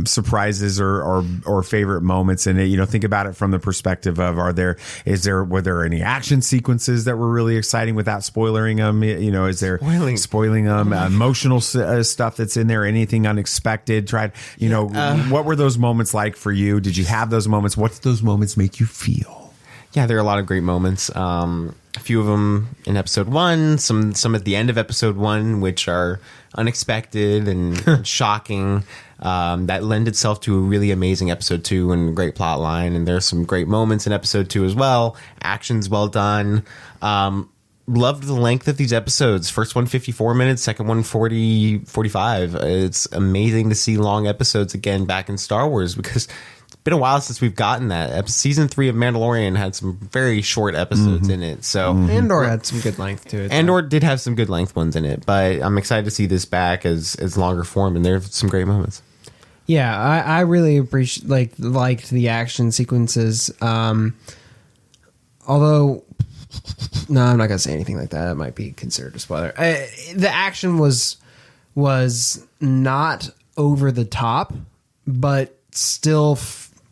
surprises or favorite moments in it. Think about it from the perspective of were there any action sequences that were really exciting without spoiling them? Is there spoiling them? Emotional stuff that's in there? Anything unexpected? What were those moments like for you? Did you have those moments? What did those moments make you feel? Yeah, there are a lot of great moments. A few of them in episode 1, some at the end of episode 1, which are unexpected and shocking. That lend itself to a really amazing episode 2 and great plot line. And there's some great moments in episode 2 as well. Action's well done. Loved the length of these episodes. First one 54 minutes, second one 45. It's amazing to see long episodes again back in Star Wars because it's been a while since we've gotten that. Season 3 of Mandalorian had some very short episodes in it. So Andor had some good length to it. Andor did have some good length ones in it, but I'm excited to see this back as longer form, and there's some great moments. Yeah, I really appreciate liked the action sequences. Although, no, I'm not gonna say anything like that. That might be considered a spoiler. The action was not over the top, but still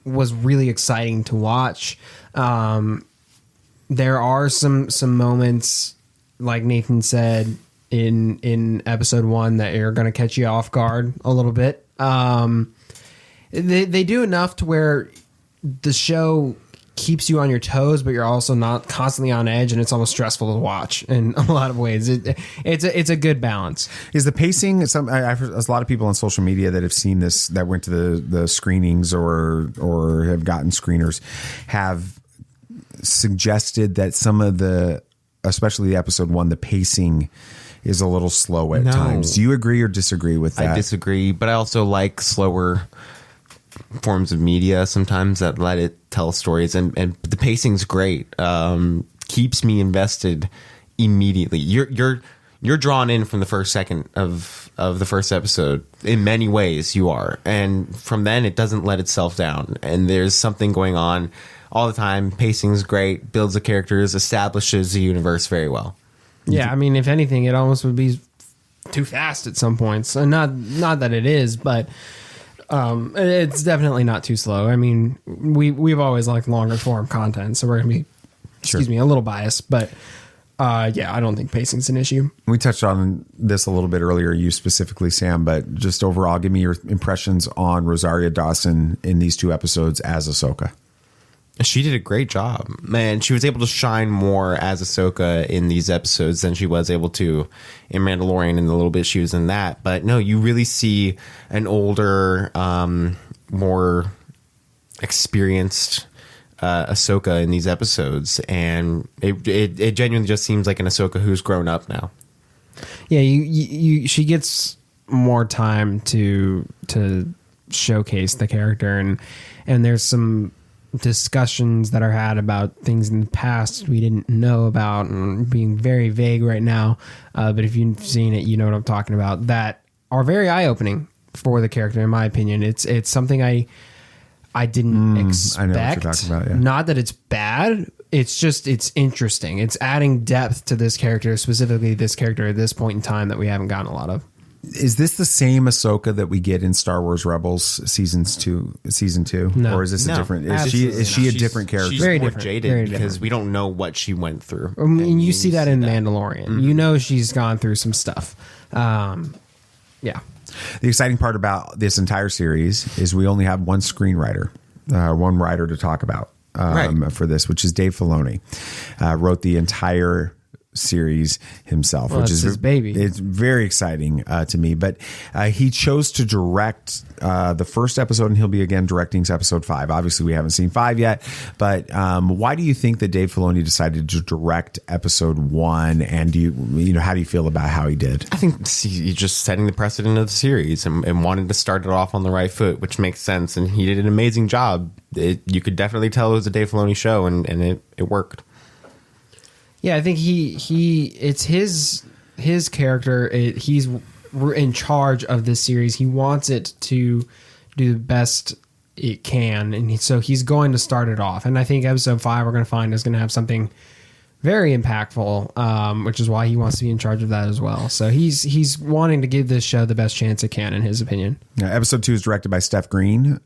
was really exciting to watch. There are some moments, like Nathan said in episode 1, that are going to catch you off guard a little bit. They do enough to where the show keeps you on your toes, but you're also not constantly on edge, and it's almost stressful to watch in a lot of ways. It's a good balance. Is the pacing? I've heard a lot of people on social media that have seen this, that went to the screenings or have gotten screeners, have suggested that some of especially the episode 1, the pacing is a little slow at times. Do you agree or disagree with that? I disagree, but I also like slower forms of media sometimes that let it tell stories, and the pacing's great. Keeps me invested immediately. You're drawn in from the first second of the first episode. In many ways you are, and from then it doesn't let itself down, and there's something going on all the time. Pacing's great, builds the characters, establishes the universe very well. Yeah, I mean, if anything, it almost would be too fast at some points. And not that it is, but it's definitely not too slow. I mean, we've always liked longer form content, so we're going to be, a little biased. But yeah, I don't think pacing's an issue. We touched on this a little bit earlier, you specifically, Sam, but just overall, give me your impressions on Rosario Dawson in these 2 episodes as Ahsoka. She did a great job, man. She was able to shine more as Ahsoka in these episodes than she was able to in Mandalorian and the little bit she was in that. But no, you really see an older, more experienced Ahsoka in these episodes, and it genuinely just seems like an Ahsoka who's grown up now. Yeah, she gets more time to showcase the character, and there's some discussions that are had about things in the past we didn't know about, and being very vague right now, but if you've seen it, you know what I'm talking about, that are very eye-opening for the character, in my opinion. It's something I didn't expect. I know what you're talking about, yeah. Not that it's bad, it's just, it's interesting. It's adding depth to this character, specifically this character at this point in time that we haven't gotten a lot of. Is this the same Ahsoka that we get in Star Wars Rebels season 2? No. Or is this a different? Absolutely Is she a different character? She's Very more different, jaded very because different. we don't know what she went through. I mean, you see that in Mandalorian. Mm-hmm. You know she's gone through some stuff. Yeah. The exciting part about this entire series is we only have one screenwriter, one writer to talk about for this, which is Dave Filoni. Wrote the entire series himself, Well, which that's is his baby. It's very exciting to me. But he chose to direct the first episode, and he'll be again directing episode 5. Obviously, we haven't seen 5 yet. But why do you think that Dave Filoni decided to direct episode 1? And how do you feel about how he did? I think he's just setting the precedent of the series and wanted to start it off on the right foot, which makes sense. And he did an amazing job. You could definitely tell it was a Dave Filoni show, and it worked. Yeah, I think it's his character. He's in charge of this series. He wants it to do the best it can, and so he's going to start it off. And I think episode 5 we're going to find is going to have something very impactful, which is why he wants to be in charge of that as well. So he's wanting to give this show the best chance it can, in his opinion. Episode 2 is directed by Steph Green.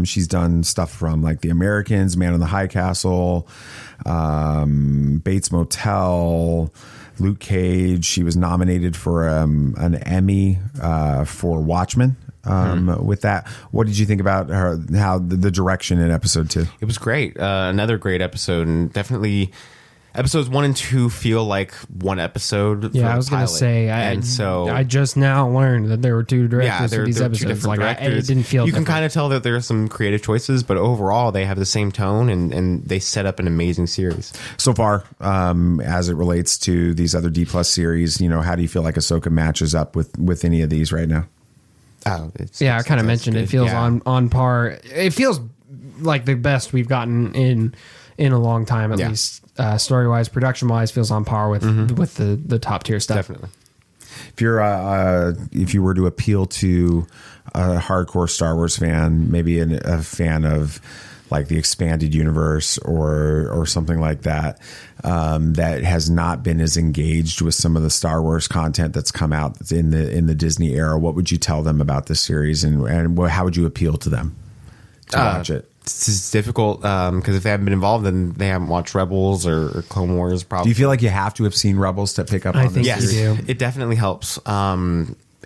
She's done stuff from like The Americans, Man in the High Castle, Bates Motel, Luke Cage. She was nominated for an Emmy for Watchmen. With that, what did you think about how the direction in episode 2? It was great. Another great episode, and definitely episodes 1 and 2 feel like one episode. Yeah, I was going to say, I just now learned that there were 2 directors for these episodes. Like, it didn't feel. You can kind of tell that there are some creative choices, but overall they have the same tone, and they set up an amazing series so far. As it relates to these other D+ series, how do you feel like Ahsoka matches up with any of these right now? I kind of mentioned it feels on par. It feels like the best we've gotten in a long time, at least story wise, production wise, feels on par with the top tier stuff. Definitely. If you were to appeal to a hardcore Star Wars fan, maybe a fan of like the expanded universe or something like that, that has not been as engaged with some of the Star Wars content that's come out in the Disney era, what would you tell them about this series, and how would you appeal to them to watch it? It's difficult because if they haven't been involved, then they haven't watched Rebels or Clone Wars. Probably. Do you feel like you have to have seen Rebels to pick up on this series? Yes, it definitely helps.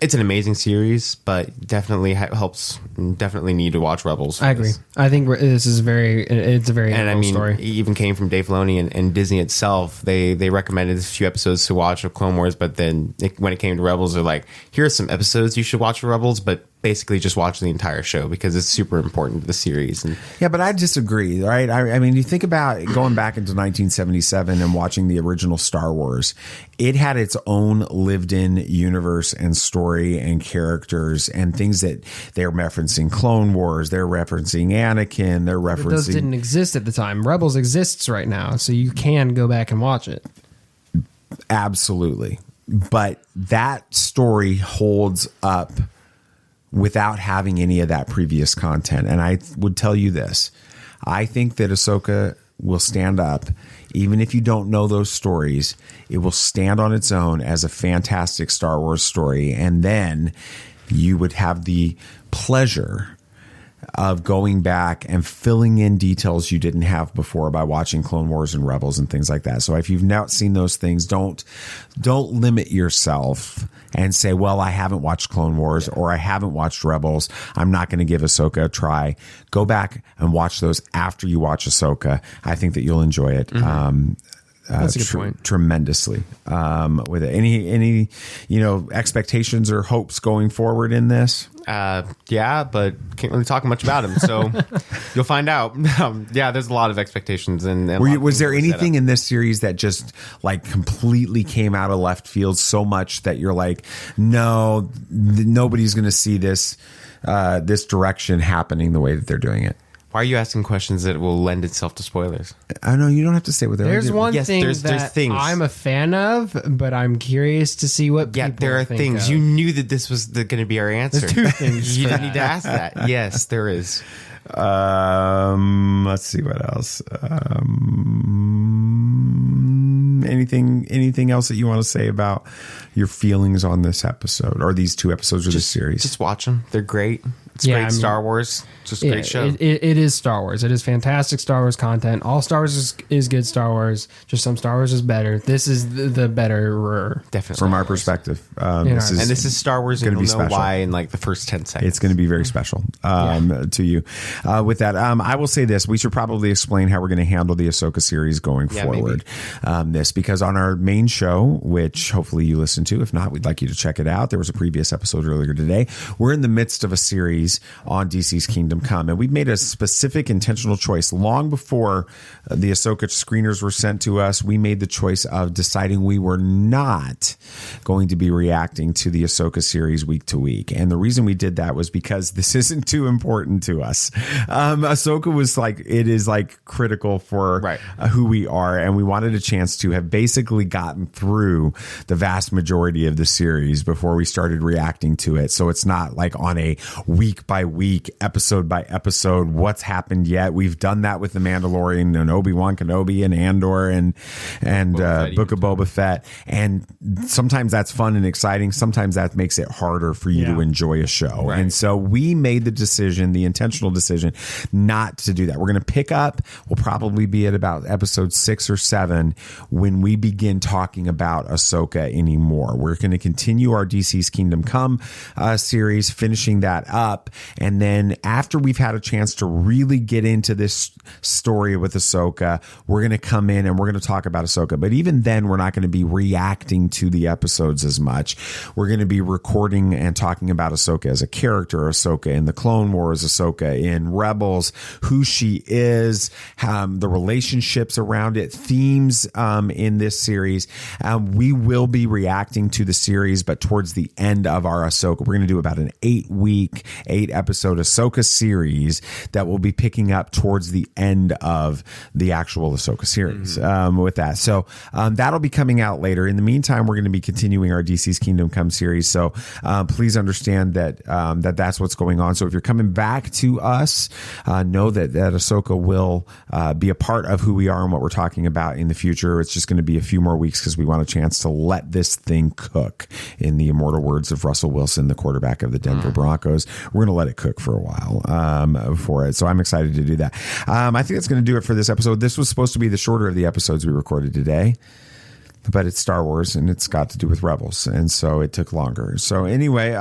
It's an amazing series, but definitely helps. Definitely need to watch Rebels. I agree. I think this is it's a very story. It even came from Dave Filoni and Disney itself. They recommended a few episodes to watch of Clone Wars, but then when it came to Rebels, they're like, here are some episodes you should watch of Rebels, but basically just watch the entire show because it's super important to the series. Yeah, but I disagree, right? I mean, you think about going back into 1977 and watching the original Star Wars. It had its own lived-in universe and story and characters and things that they're referencing Clone Wars, they're referencing Anakin, they're referencing... But those didn't exist at the time. Rebels exists right now, so you can go back and watch it. Absolutely. But that story holds up without having any of that previous content. And I would tell you this. I think that Ahsoka will stand up. Even if you don't know those stories, it will stand on its own as a fantastic Star Wars story. And then you would have the pleasure of going back and filling in details you didn't have before by watching Clone Wars and Rebels and things like that. So if you've not seen those things, don't limit yourself and say, well, I haven't watched Clone Wars or I haven't watched Rebels, I'm not going to give Ahsoka a try. Go back and watch those after you watch Ahsoka. I think that you'll enjoy it. That's a good point. Tremendously with it. Any expectations or hopes going forward in this? Yeah, but can't really talk much about him, so you'll find out. There's a lot of expectations. And was there anything in this series that just like completely came out of left field so much that you're like, no, nobody's going to see this direction happening the way that they're doing it? Why are you asking questions that will lend itself to spoilers? I know you don't have to say what they're. There's one thing there's things I'm a fan of, but I'm curious to see what people there are think things. of. You knew that this was going to be our answer. There's 2 things. You didn't need to ask that. Yes, there is. Let's see what else. Anything else that you want to say about your feelings on this episode or these 2 episodes of this series? Just watch them. They're great. It's great Star Wars. Just a great show. It is Star Wars. It is fantastic Star Wars content. All Star Wars is good Star Wars. Just some Star Wars is better. This is the betterer. Definitely. From our perspective. This is Star Wars, and you'll know why in like the first 10 seconds. It's going to be very special to you. With that, I will say this. We should probably explain how we're going to handle the Ahsoka series going forward. Because on our main show, which hopefully you listen to, if not, we'd like you to check it out. There was a previous episode earlier today. We're in the midst of a series on DC's Kingdom Come, and we've made a specific intentional choice. Long before the Ahsoka screeners were sent to us, we made the choice of deciding we were not going to be reacting to the Ahsoka series week to week. And the reason we did that was because this isn't too important to us. Ahsoka was it is critical for who we are, and we wanted a chance to have basically gotten through the vast majority of the series before we started reacting to it. So it's not like on a week by week, episode by episode, what's happened yet. We've done that with The Mandalorian and Obi-Wan Kenobi and Andor and Book of Boba Fett. And sometimes that's fun and exciting. Sometimes that makes it harder for you to enjoy a show. Right. And so we made the intentional decision not to do that. We're going to pick up. We'll probably be at about episode 6 or 7 when we begin talking about Ahsoka anymore. We're going to continue our DC's Kingdom Come series, finishing that up. And then after we've had a chance to really get into this story with Ahsoka, we're going to come in and we're going to talk about Ahsoka. But even then, we're not going to be reacting to the episodes as much. We're going to be recording and talking about Ahsoka as a character, Ahsoka in the Clone Wars, Ahsoka in Rebels, who she is, the relationships around it, themes in this series. We will be reacting to the series, but towards the end of our Ahsoka, we're going to do about an 8-episode Ahsoka series that will be picking up towards the end of the actual Ahsoka series with that. So that'll be coming out later. In the meantime, we're going to be continuing our DC's Kingdom Come series. So please understand that that's what's going on. So if you're coming back to us, know that Ahsoka will be a part of who we are and what we're talking about in the future. It's just going to be a few more weeks because we want a chance to let this thing cook, in the immortal words of Russell Wilson, the quarterback of the Denver Broncos. We're going to let it cook for a while for it. So I'm excited to do that. I think that's going to do it for this episode. This was supposed to be the shorter of the episodes we recorded today, but it's Star Wars and it's got to do with Rebels, and so it took longer. So anyway,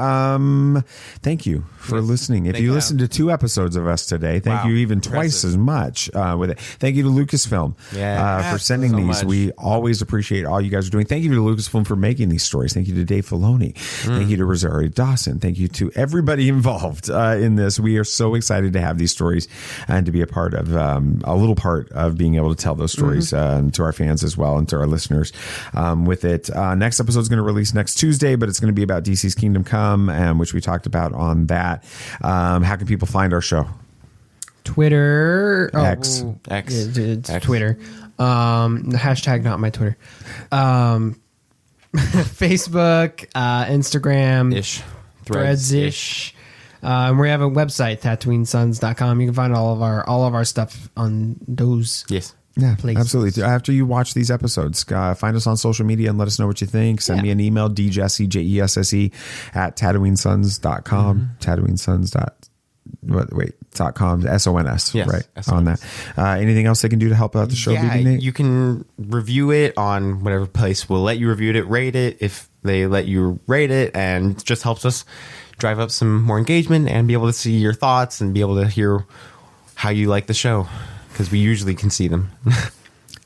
thank you for listening. If you listened to 2 episodes of us today, thank you even twice as much with it. Thank you to Lucasfilm for sending these. Much. We always appreciate all you guys are doing. Thank you to Lucasfilm for making these stories. Thank you to Dave Filoni. Thank you to Rosario Dawson. Thank you to everybody involved in this. We are so excited to have these stories and to be a part of a little part of being able to tell those stories to our fans as well and to our listeners. With it. Next episode is going to release next Tuesday, but it's going to be about DC's Kingdom Come, which we talked about on that. How can people find our show? Twitter. X. It's Twitter. Hashtag not my Twitter. Facebook, Instagram. Ish. Threads-ish. And we have a website, TatooineSons.com. You can find all of our stuff on those. Yes. Yeah, please. Absolutely. After you watch these episodes, find us on social media and let us know what you think. Send me an email, djesse, Jesse, at TatooineSons.com. TatooineSons.com, SONS, yes, right? SONS. On that. Anything else they can do to help out the show? You can review it on whatever place will let you review it, rate it if they let you rate it, and it just helps us drive up some more engagement and be able to see your thoughts and be able to hear how you like the show, because we usually can see them.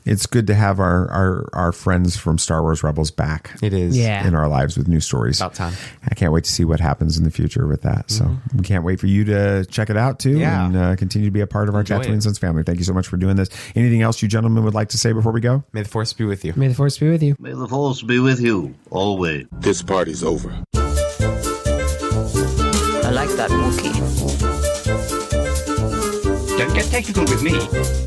It's good to have our friends from Star Wars Rebels back. It is. In our lives with new stories. About time. I can't wait to see what happens in the future with that. So we can't wait for you to check it out too and continue to be a part of our Tatooine Sons family. Thank you so much for doing this. Anything else you gentlemen would like to say before we go? May the Force be with you. May the Force be with you. May the Force be with you always. This party's over. I like that Wookiee. Don't get technical with me.